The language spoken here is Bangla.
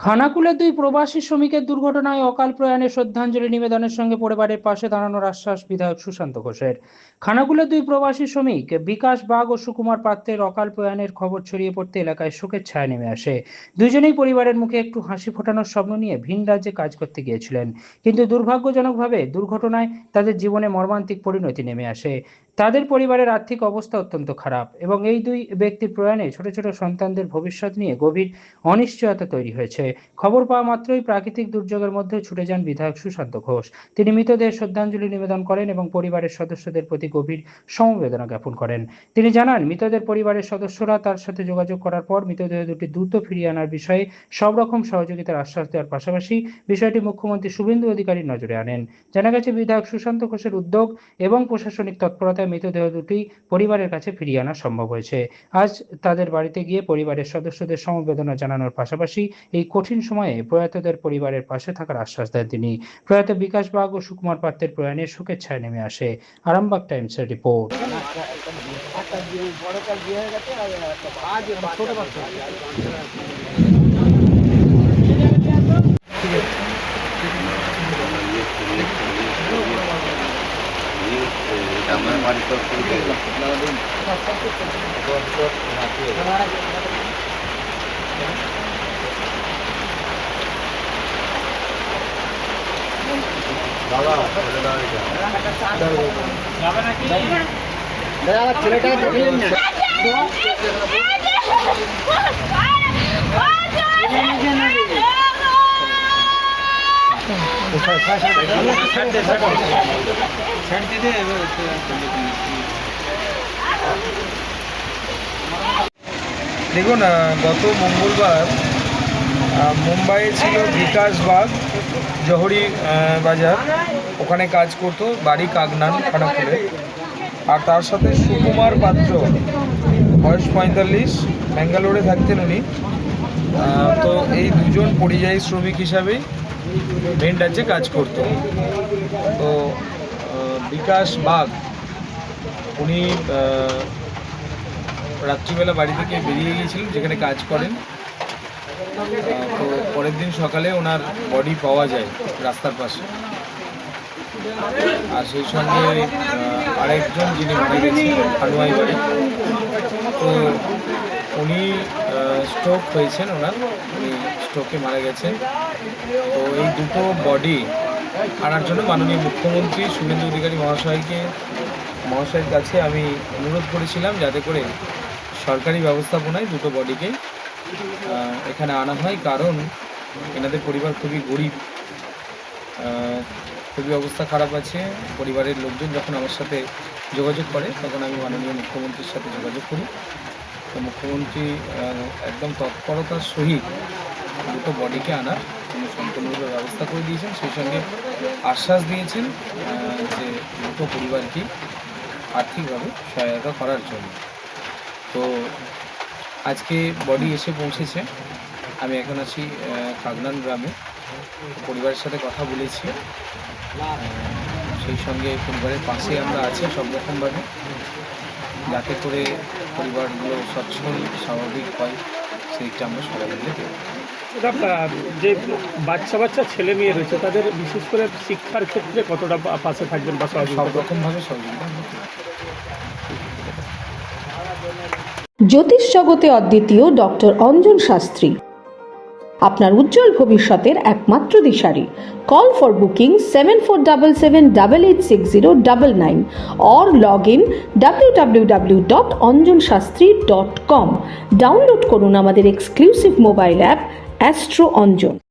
খানাকুলের দুই প্রবাসী শ্রমিকের দুর্ঘটনায় অকাল প্রয়াণে শ্রদ্ধাঞ্জলি নিবেদনের সঙ্গে পরিবারের পাশে দাঁড়ানোর আশ্বাস বিধায়ক সুশান্ত ঘোষের। খানাকুলের দুই প্রবাসী শ্রমিক বিকাশ বাগ ও সুকুমার পাত্রের অকাল প্রয়াণের খবর ছড়িয়ে পড়তে এলাকায় শোকের ছায়া নেমে আসে। দুজনেই পরিবারের মুখে একটু হাসি ফোটানোর স্বপ্ন নিয়ে ভিন রাজ্যে কাজ করতে গিয়েছিলেন, কিন্তু দুর্ভাগ্যজনকভাবে দুর্ঘটনায় তাদের জীবনে মর্মান্তিক পরিণতি নেমে আসে। তাদের পরিবারের আর্থিক অবস্থা অত্যন্ত খারাপ এবং এই দুই ব্যক্তির প্রয়াণে ছোট ছোট সন্তানদের ভবিষ্যৎ নিয়ে গভীর অনিশ্চয়তা তৈরি হয়েছে। খবর পাওয়া মাত্রই প্রাকৃতিক দুর্যোগের মধ্যে ছুটে যান বিধায়ক সুশান্ত ঘোষ। তিনি মৃতদের শ্রদ্ধাঞ্জলি নিবেদন করেন এবং পরিবারের সদস্যদের প্রতি গভীর সমবেদনা জ্ঞাপন করেন। তিনি জানান, মৃতদের পরিবারের সদস্যরা তার সাথে যোগাযোগ করার পর মৃতদেহ দুটি দ্রুত ফিরিয়ে আনার বিষয়ে সব রকম সহযোগিতার আশ্বাস দেওয়ার পাশাপাশি বিষয়টি মুখ্যমন্ত্রী শুভেন্দু অধিকারীর নজরে আনেন। জানা গেছে, বিধায়ক সুশান্ত ঘোষের উদ্যোগ এবং প্রশাসনিক তৎপরতায় মৃতদেহ দুটি পরিবারের কাছে ফিরিয়ে আনা সম্ভব হয়েছে। আজ তাদের বাড়িতে গিয়ে পরিবারের সদস্যদের সমবেদনা জানানোর পাশাপাশি এই কঠিন সময়ে প্রয়াতদের পরিবারের পাশে থাকার আশ্বাস দেন তিনি। প্রয়াত বিকাশ বাগ ও সুকুমার পাত্রের প্রয়াণে শোকের ছায়া নেমে আসে। আরামবাগ টাইমসের রিপোর্ট। ছেলেটা দেখলেন না দেখুন, গত মঙ্গলবার মুম্বাইয়ে ছিল বিকাশ বাগ, জহরি বাজার, ওখানে কাজ করতো, বাড়ি কাগনান খানাকুলে। আর তার সাথে সুকুমার পাত্র, বয়স 45, ব্যাঙ্গালোরে থাকতেন উনি। তো এই দুজন পরিযায়ী শ্রমিক হিসাবেই ভিন রাজ্যে কাজ করতো। তো বিকাশ বাগ উনি রাত্রিবেলা বাড়ি থেকে বেরিয়ে গিয়েছিলেন যেখানে কাজ করেন। তো পরের দিন সকালে ওনার বডি পাওয়া যায় রাস্তার পাশে। আর সেই সঙ্গে আরেকজন যিনি মারা গেছেন হানুয়াই বাড়ি, তো উনি স্ট্রোক হয়েছেন, উনি স্ট্রোকে মারা গেছেন। তো এই দুটো বডি আনার জন্য মাননীয় মুখ্যমন্ত্রী শুভেন্দু অধিকারী মহাশয়ের কাছে আমি অনুরোধ করেছিলাম যাতে করে সরকারি ব্যবস্থাপনায় দুটো বডিকে এখানে আনা হয়, কারণ এনাদের পরিবার খুবই গরিব, খুবই অবস্থা খারাপ আছে। পরিবারের লোকজন যখন আমার সাথে যোগাযোগ করে তখন আমি মাননীয় মুখ্যমন্ত্রীর সাথে যোগাযোগ করি। তো মুখ্যমন্ত্রী একদম তৎপরতার সহিত দুটো বডিকে আনার তিনি সম্পূর্ণভাবে ব্যবস্থা করে দিয়েছেন। সেই সঙ্গে আশ্বাস দিয়েছেন যে দুটো পরিবারকে আর্থিকভাবে সহায়তা করার জন্য। তো আজকে বডি এসে পৌঁছেছে। আমি এখন আছি কাগনান গ্রামে, পরিবারের সাথে কথা বলেছি। সেই সঙ্গে পরিবারের পাশে আমরা আছি সব রকমভাবে, যাতে করে পরিবারগুলো সচ্ছল স্বাভাবিক হয়, সেইটা আমরা সবাই মিলে দেব। যে বাচ্চা ছেলে মেয়ে রয়েছে তাদের বিশেষ করে শিক্ষার ক্ষেত্রে কতটা পাশে থাকবেন বা সব রকমভাবে সহযোগিতা। জ্যোতিষ জগতে অদ্বিতীয় ডক্টর অঞ্জন শাস্ত্রী, আপনার উজ্জ্বল ভবিষ্যতের একমাত্র দিশারি। Call for booking 7477886099 or log in www.anjanshastri.com। Download করুন আমাদের exclusive mobile app astro Anjan.